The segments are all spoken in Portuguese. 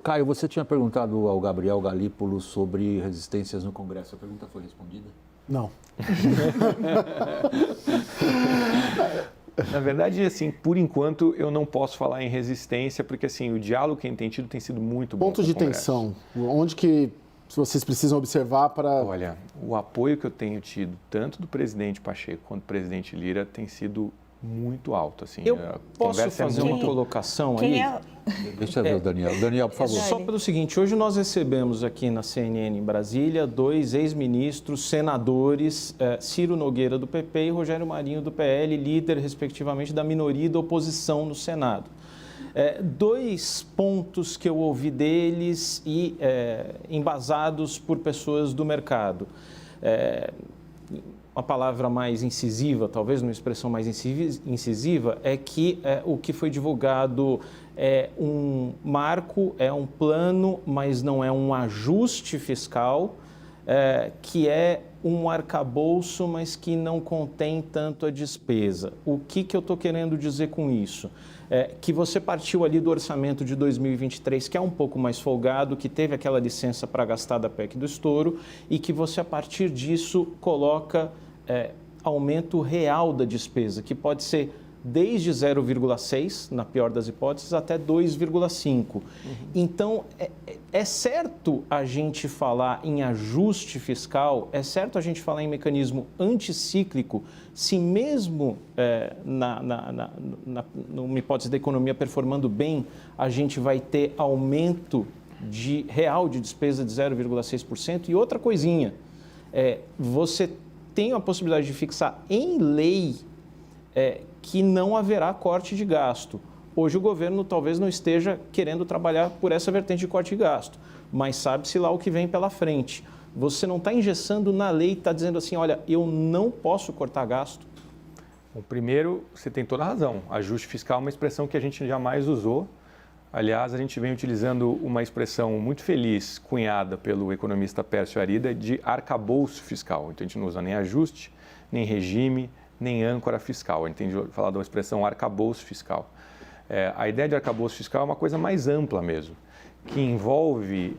Caio, você tinha perguntado ao Gabriel Galípolo sobre resistências no Congresso. A pergunta foi respondida? Não. Na verdade, assim, por enquanto, eu não posso falar em resistência, porque assim, o diálogo que a gente tem tido tem sido muito bom. Pontos de tensão, onde que vocês precisam observar para... Olha, o apoio que eu tenho tido, tanto do presidente Pacheco quanto do presidente Lira, tem sido muito alto. Assim, eu posso fazer uma colocação aí? Deixa eu ver o Daniel. Daniel, por favor. Só pelo seguinte, hoje nós recebemos aqui na CNN em Brasília 2 ex-ministros, senadores, Ciro Nogueira do PP e Rogério Marinho do PL, líder, respectivamente, da minoria e da oposição no Senado. 2 pontos que eu ouvi deles e embasados por pessoas do mercado. Uma palavra mais incisiva, talvez uma expressão mais incisiva, é que o que foi divulgado é um marco, é um plano, mas não é um ajuste fiscal, que é um arcabouço, mas que não contém tanto a despesa. O que eu estou querendo dizer com isso? Que você partiu ali do orçamento de 2023, que é um pouco mais folgado, que teve aquela licença para gastar da PEC do estouro, e que você, a partir disso, coloca aumento real da despesa, que pode ser desde 0,6, na pior das hipóteses, até 2,5. Então, é certo a gente falar em ajuste fiscal, é certo a gente falar em mecanismo anticíclico, se mesmo numa hipótese da economia performando bem, a gente vai ter aumento real de despesa de 0,6%. E outra coisinha, você tem a possibilidade de fixar em lei que não haverá corte de gasto. Hoje o governo talvez não esteja querendo trabalhar por essa vertente de corte de gasto, mas sabe-se lá o que vem pela frente. Você não está engessando na lei, está dizendo assim, olha, eu não posso cortar gasto? Bom, primeiro, você tem toda a razão. Ajuste fiscal é uma expressão que a gente jamais usou. Aliás, a gente vem utilizando uma expressão muito feliz, cunhada pelo economista Pércio Arida, de arcabouço fiscal. Então, a gente não usa nem ajuste, nem regime, nem âncora fiscal. A gente tem falado uma expressão arcabouço fiscal. A ideia de arcabouço fiscal é uma coisa mais ampla mesmo, que envolve,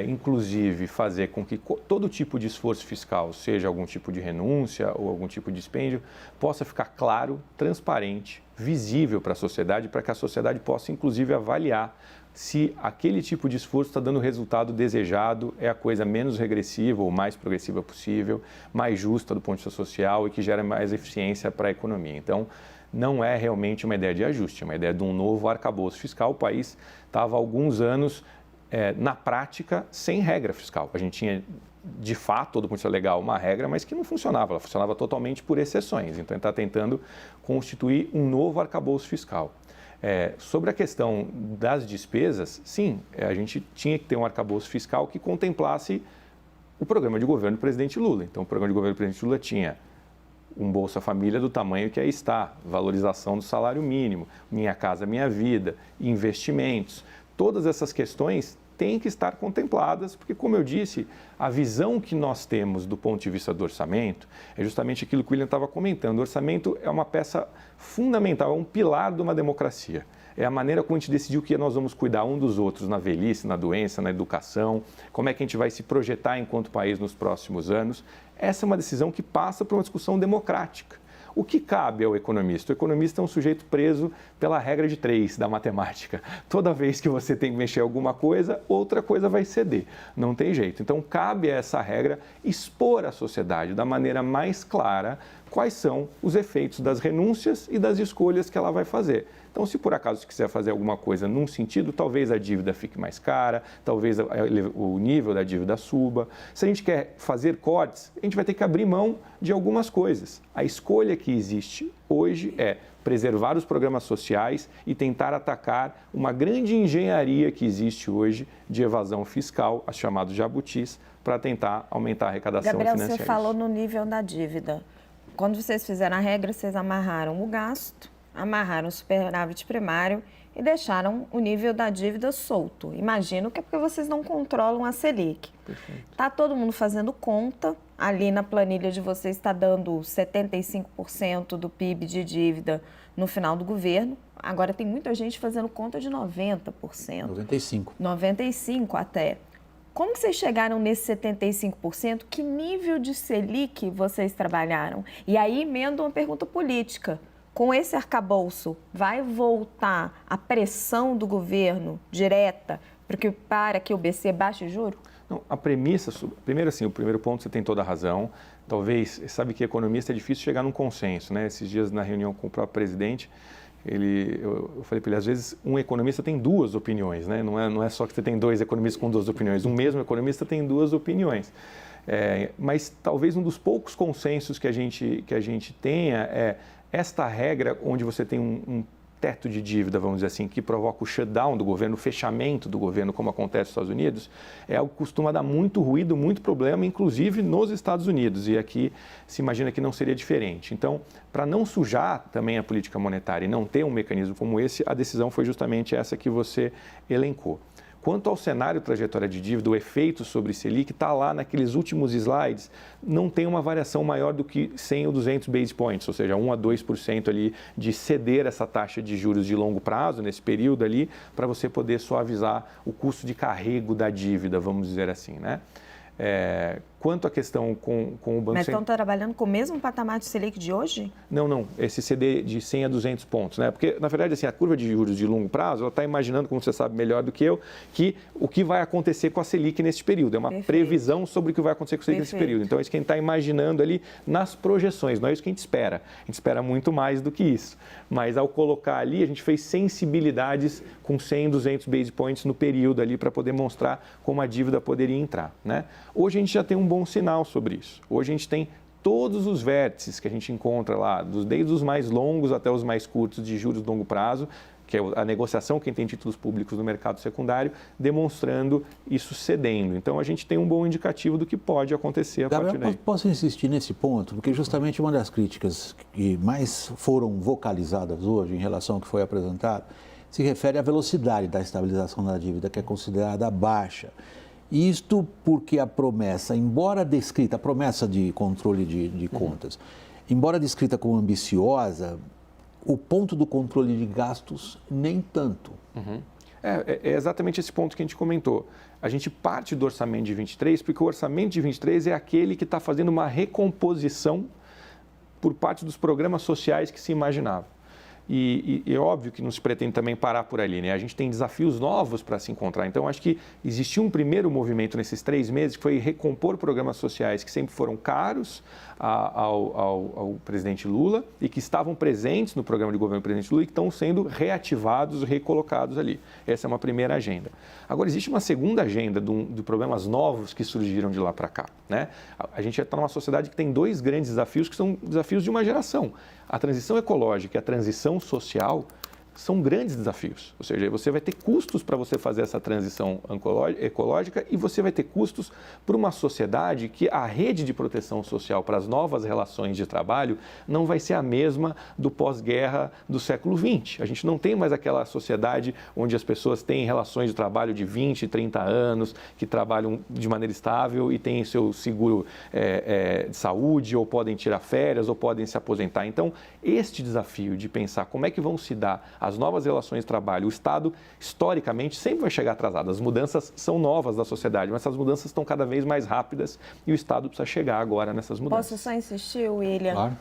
inclusive, fazer com que todo tipo de esforço fiscal, seja algum tipo de renúncia ou algum tipo de dispêndio, possa ficar claro, transparente, visível para a sociedade, para que a sociedade possa, inclusive, avaliar se aquele tipo de esforço está dando o resultado desejado, é a coisa menos regressiva ou mais progressiva possível, mais justa do ponto de vista social e que gera mais eficiência para a economia. Então, não é realmente uma ideia de ajuste, é uma ideia de um novo arcabouço fiscal. O país estava há alguns anos, na prática, sem regra fiscal. A gente tinha, de fato, do ponto de vista legal, uma regra, mas que não funcionava. Ela funcionava totalmente por exceções. Então, a gente está tentando constituir um novo arcabouço fiscal. Sobre a questão das despesas, sim, a gente tinha que ter um arcabouço fiscal que contemplasse o programa de governo do presidente Lula. Então, o programa de governo do presidente Lula tinha um Bolsa Família do tamanho que aí está, valorização do salário mínimo, Minha Casa Minha Vida, investimentos. Todas essas questões têm que estar contempladas, porque, como eu disse, a visão que nós temos do ponto de vista do orçamento é justamente aquilo que o William estava comentando. O orçamento é uma peça fundamental, é um pilar de uma democracia. É a maneira como a gente decidiu que nós vamos cuidar um dos outros na velhice, na doença, na educação, como é que a gente vai se projetar enquanto país nos próximos anos. Essa é uma decisão que passa por uma discussão democrática. O que cabe ao economista? O economista é um sujeito preso pela regra de 3 da matemática. Toda vez que você tem que mexer alguma coisa, outra coisa vai ceder. Não tem jeito. Então, cabe a essa regra expor à sociedade da maneira mais clara quais são os efeitos das renúncias e das escolhas que ela vai fazer. Então, se por acaso você quiser fazer alguma coisa num sentido, talvez a dívida fique mais cara, talvez o nível da dívida suba. Se a gente quer fazer cortes, a gente vai ter que abrir mão de algumas coisas. A escolha que existe hoje é preservar os programas sociais e tentar atacar uma grande engenharia que existe hoje de evasão fiscal, as chamadas jabutis, para tentar aumentar a arrecadação financeira. Gabriel, você falou no nível da dívida. Quando vocês fizeram a regra, vocês amarraram o gasto, amarraram o superávit primário e deixaram o nível da dívida solto. Imagino que é porque vocês não controlam a Selic. Está todo mundo fazendo conta. Ali na planilha de vocês está dando 75% do PIB de dívida no final do governo. Agora tem muita gente fazendo conta de 90%. 95%. 95% até. Como que vocês chegaram nesse 75%? Que nível de Selic vocês trabalharam? E aí emendo uma pergunta política. Com esse arcabouço, vai voltar a pressão do governo direta para que o BC baixe o juro? Não, a premissa, primeiro assim, o primeiro ponto você tem toda a razão. Talvez, sabe que economista é difícil chegar num consenso, né? Esses dias na reunião com o próprio presidente, eu falei para ele, às vezes um economista tem duas opiniões, né? Não é só que você tem dois economistas com duas opiniões, um mesmo economista tem duas opiniões. Mas talvez um dos poucos consensos que a gente tenha é esta regra onde você tem um teto de dívida, vamos dizer assim, que provoca o shutdown do governo, o fechamento do governo, como acontece nos Estados Unidos, é algo que costuma dar muito ruído, muito problema, inclusive nos Estados Unidos, e aqui se imagina que não seria diferente. Então, para não sujar também a política monetária e não ter um mecanismo como esse, a decisão foi justamente essa que você elencou. Quanto ao cenário trajetória de dívida, o efeito sobre Selic está lá naqueles últimos slides, não tem uma variação maior do que 100 ou 200 base points, ou seja, 1 a 2% ali de ceder essa taxa de juros de longo prazo, nesse período ali, para você poder suavizar o custo de carrego da dívida, vamos dizer assim, né? Quanto à questão com o Banco Central... Mas estão trabalhando com o mesmo patamar de Selic de hoje? Não. Esse CD de 100 a 200 pontos, né? Porque, na verdade, assim, a curva de juros de longo prazo, ela está imaginando, como você sabe melhor do que eu, que o que vai acontecer com a Selic nesse período. É uma previsão sobre o que vai acontecer com a Selic nesse período. Então, é isso que a gente está imaginando ali nas projeções, não é isso que a gente espera. A gente espera muito mais do que isso. Mas, ao colocar ali, a gente fez sensibilidades com 100, 200 base points no período ali para poder mostrar como a dívida poderia entrar, né? Hoje, a gente já tem um bom sinal sobre isso. Hoje a gente tem todos os vértices que a gente encontra lá, desde os mais longos até os mais curtos de juros de longo prazo, que é a negociação, quem tem títulos públicos no mercado secundário, demonstrando isso cedendo. Então, a gente tem um bom indicativo do que pode acontecer a partir daí. Posso insistir nesse ponto? Porque justamente uma das críticas que mais foram vocalizadas hoje em relação ao que foi apresentado se refere à velocidade da estabilização da dívida, que é considerada baixa. Isto porque a promessa, embora descrita, a promessa de controle de contas, embora descrita como ambiciosa, o ponto do controle de gastos nem tanto. É exatamente esse ponto que a gente comentou. A gente parte do orçamento de 23, porque o orçamento de 23 é aquele que está fazendo uma recomposição por parte dos programas sociais que se imaginava. E é óbvio que não se pretende também parar por ali, né? A gente tem desafios novos para se encontrar. Então, acho que existiu um primeiro movimento nesses 3 meses que foi recompor programas sociais que sempre foram caros ao presidente Lula e que estavam presentes no programa de governo do presidente Lula e que estão sendo reativados, recolocados ali. Essa é uma primeira agenda. Agora, existe uma segunda agenda de problemas novos que surgiram de lá para cá, né? A gente está numa sociedade que tem 2 grandes desafios que são desafios de uma geração. A transição ecológica e a transição social são grandes desafios. Ou seja, você vai ter custos para você fazer essa transição ecológica e você vai ter custos para uma sociedade que a rede de proteção social para as novas relações de trabalho não vai ser a mesma do pós-guerra do século XX. A gente não tem mais aquela sociedade onde as pessoas têm relações de trabalho de 20, 30 anos, que trabalham de maneira estável e têm seu seguro de saúde, ou podem tirar férias, ou podem se aposentar. Então, este desafio de pensar como é que vão se dar as novas relações de trabalho, o Estado, historicamente, sempre vai chegar atrasado. As mudanças são novas da sociedade, mas essas mudanças estão cada vez mais rápidas e o Estado precisa chegar agora nessas mudanças. Posso só insistir, William? Claro.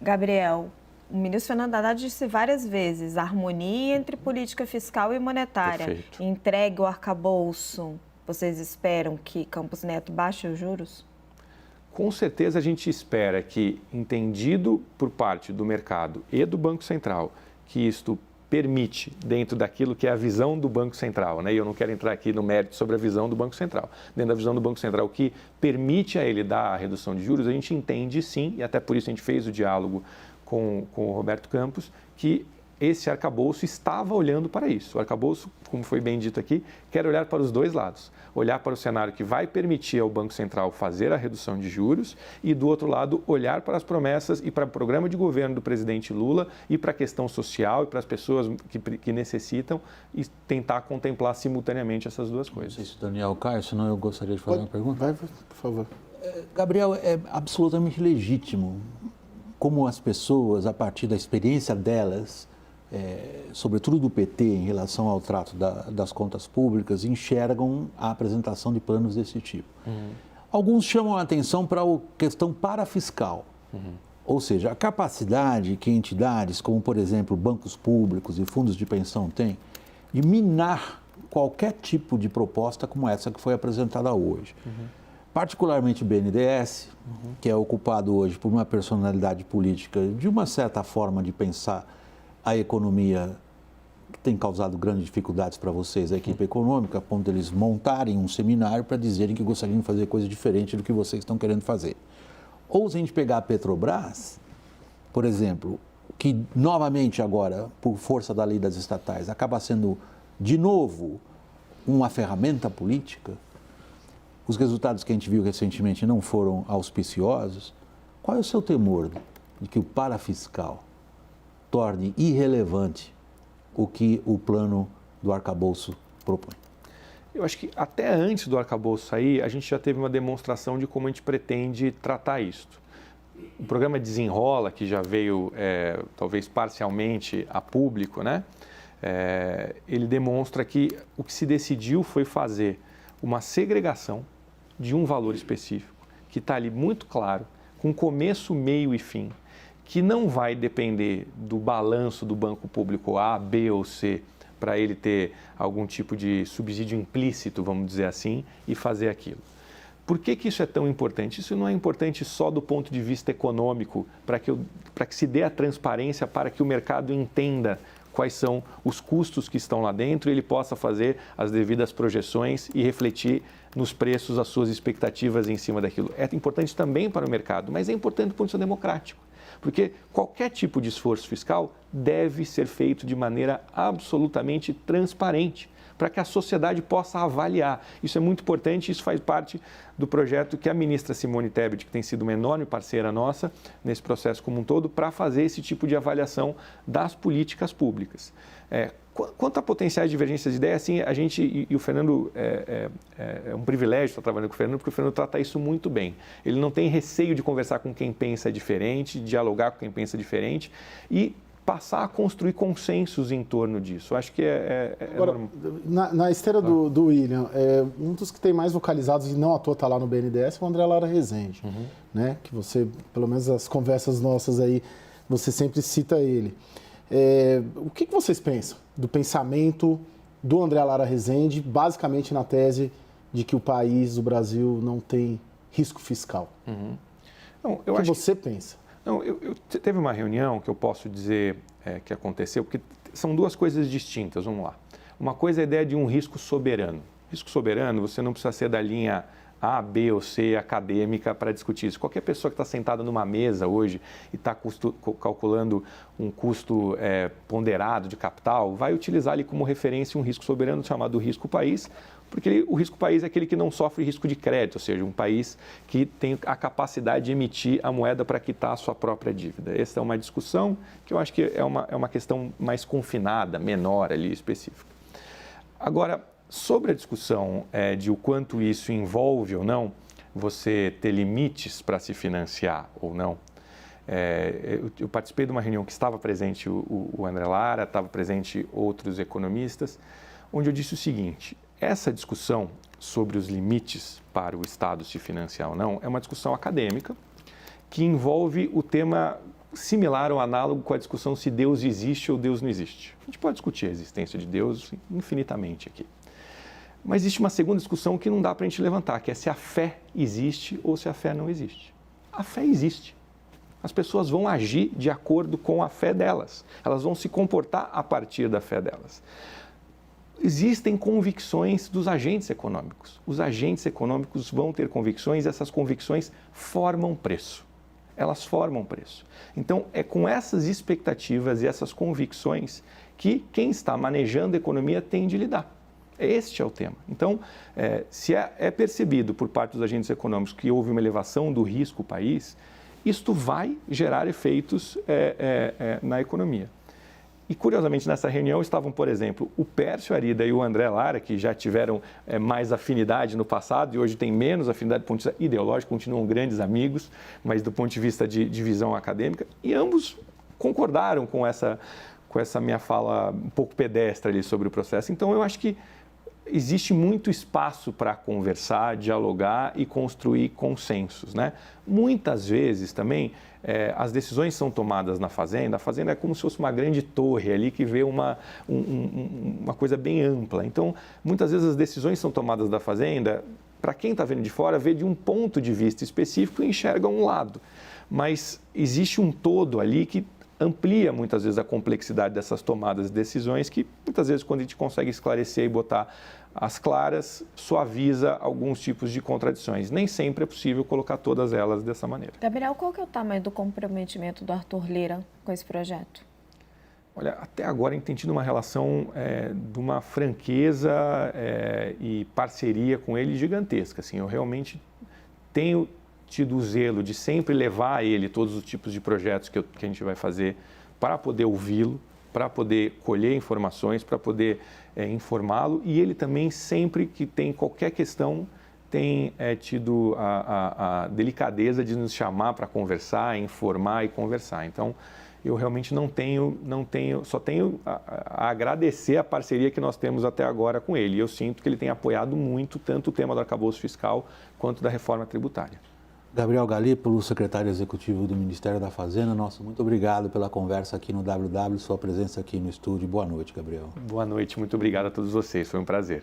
Gabriel, o ministro Fernando Haddad disse várias vezes, harmonia entre política fiscal e monetária. Perfeito. Entregue o arcabouço. Vocês esperam que Campos Neto baixe os juros? Com certeza a gente espera que, entendido por parte do mercado e do Banco Central, que isto permite, dentro daquilo que é a visão do Banco Central, né? E eu não quero entrar aqui no mérito sobre a visão do Banco Central. Dentro da visão do Banco Central, que permite a ele dar a redução de juros, a gente entende sim, e até por isso a gente fez o diálogo com o Roberto Campos, que esse arcabouço estava olhando para isso. O arcabouço, como foi bem dito aqui, quer olhar para os dois lados. Olhar para o cenário que vai permitir ao Banco Central fazer a redução de juros e, do outro lado, olhar para as promessas e para o programa de governo do presidente Lula e para a questão social e para as pessoas que necessitam e tentar contemplar simultaneamente essas duas coisas. Não sei se o Daniel cai, senão eu gostaria de fazer uma pergunta. Vai, por favor. Gabriel, é absolutamente legítimo como as pessoas, a partir da experiência delas, sobretudo do PT, em relação ao trato das contas públicas, enxergam a apresentação de planos desse tipo. Alguns chamam a atenção para a questão parafiscal, ou seja, a capacidade que entidades como, por exemplo, bancos públicos e fundos de pensão têm de minar qualquer tipo de proposta como essa que foi apresentada hoje. Particularmente o BNDES, que é ocupado hoje por uma personalidade política de uma certa forma de pensar a economia, que tem causado grandes dificuldades para vocês, a equipe econômica, a ponto de eles montarem um seminário para dizerem que gostariam de fazer coisa diferente do que vocês estão querendo fazer. Ou se a gente pegar a Petrobras, por exemplo, que novamente agora, por força da lei das estatais, acaba sendo de novo uma ferramenta política, os resultados que a gente viu recentemente não foram auspiciosos. Qual é o seu temor de que o parafiscal torne irrelevante o que o plano do arcabouço propõe? Eu acho que até antes do arcabouço sair, a gente já teve uma demonstração de como a gente pretende tratar isso. O programa Desenrola, que já veio talvez parcialmente a público, né? Ele demonstra que o que se decidiu foi fazer uma segregação de um valor específico, que está ali muito claro, com começo, meio e fim, que não vai depender do balanço do banco público A, B ou C, para ele ter algum tipo de subsídio implícito, vamos dizer assim, e fazer aquilo. Por que isso é tão importante? Isso não é importante só do ponto de vista econômico, para que se dê a transparência, para que o mercado entenda quais são os custos que estão lá dentro e ele possa fazer as devidas projeções e refletir nos preços as suas expectativas em cima daquilo. É importante também para o mercado, mas é importante do ponto de vista democrático. Porque qualquer tipo de esforço fiscal deve ser feito de maneira absolutamente transparente, para que a sociedade possa avaliar. Isso é muito importante, isso faz parte do projeto que a ministra Simone Tebet, que tem sido uma enorme parceira nossa nesse processo como um todo, para fazer esse tipo de avaliação das políticas públicas. Quanto a potenciais divergências de ideias, assim, a gente e o Fernando, é um privilégio estar trabalhando com o Fernando, porque o Fernando trata isso muito bem. Ele não tem receio de conversar com quem pensa diferente, dialogar com quem pensa diferente e passar a construir consensos em torno disso. Eu acho que Agora, na esteira do William, um dos que tem mais vocalizados, e não à toa está lá no BNDES, é o André Lara Rezende, né? Que você, pelo menos as conversas nossas aí, você sempre cita ele. O que vocês pensam do pensamento do André Lara Rezende, basicamente na tese de que o país, o Brasil, não tem risco fiscal? Não, o que você pensa? Não, teve uma reunião que eu posso dizer que aconteceu, porque são duas coisas distintas, vamos lá. Uma coisa é a ideia de um risco soberano. Risco soberano, você não precisa ser da linha A, B ou C acadêmica para discutir isso. Qualquer pessoa que está sentada numa mesa hoje e está calculando um custo ponderado de capital, vai utilizar ali como referência um risco soberano chamado risco país, porque o risco país é aquele que não sofre risco de crédito, ou seja, um país que tem a capacidade de emitir a moeda para quitar a sua própria dívida. Essa é uma discussão que eu acho que é uma questão mais confinada, menor ali, específica. Agora, sobre a discussão de o quanto isso envolve ou não você ter limites para se financiar ou não, eu participei de uma reunião que estava presente o André Lara, estava presente outros economistas, onde eu disse o seguinte: essa discussão sobre os limites para o Estado se financiar ou não é uma discussão acadêmica que envolve o tema similar ou análogo com a discussão se Deus existe ou Deus não existe. A gente pode discutir a existência de Deus infinitamente aqui. Mas existe uma segunda discussão que não dá para a gente levantar, que é se a fé existe ou se a fé não existe. A fé existe. As pessoas vão agir de acordo com a fé delas. Elas vão se comportar a partir da fé delas. Existem convicções dos agentes econômicos. Os agentes econômicos vão ter convicções e essas convicções formam preço. Elas formam preço. Então, é com essas expectativas e essas convicções que quem está manejando a economia tem de lidar. Este é o tema. Então, se é percebido por parte dos agentes econômicos que houve uma elevação do risco país, isto vai gerar efeitos na economia. E, curiosamente, nessa reunião estavam, por exemplo, o Pércio Arida e o André Lara, que já tiveram mais afinidade no passado e hoje têm menos afinidade do ponto de vista ideológico, continuam grandes amigos, mas do ponto de vista de visão acadêmica, e ambos concordaram com essa minha fala um pouco pedestre ali sobre o processo. Então, eu acho que existe muito espaço para conversar, dialogar e construir consensos, né? Muitas vezes também as decisões são tomadas na Fazenda. A Fazenda é como se fosse uma grande torre ali que vê uma coisa bem ampla. Então, muitas vezes as decisões são tomadas da Fazenda, para quem está vendo de fora, vê de um ponto de vista específico e enxerga um lado. Mas existe um todo ali que amplia muitas vezes a complexidade dessas tomadas de decisões que muitas vezes quando a gente consegue esclarecer e botar as claras, suaviza alguns tipos de contradições. Nem sempre é possível colocar todas elas dessa maneira. Gabriel, qual que é o tamanho do comprometimento do Arthur Lira com esse projeto? Olha, até agora a gente tem tido uma relação de uma franqueza e parceria com ele gigantesca. Assim, eu realmente tenho tido o zelo de sempre levar a ele todos os tipos de projetos que a gente vai fazer para poder ouvi-lo, para poder colher informações, para poder informá-lo. E ele também, sempre que tem qualquer questão, tem tido a delicadeza de nos chamar para conversar, informar e conversar. Então, eu realmente só tenho a agradecer a parceria que nós temos até agora com ele. E eu sinto que ele tem apoiado muito tanto o tema do arcabouço fiscal quanto da reforma tributária. Gabriel Galípolo, secretário executivo do Ministério da Fazenda, muito obrigado pela conversa aqui no WW, sua presença aqui no estúdio. Boa noite, Gabriel. Boa noite, muito obrigado a todos vocês, foi um prazer.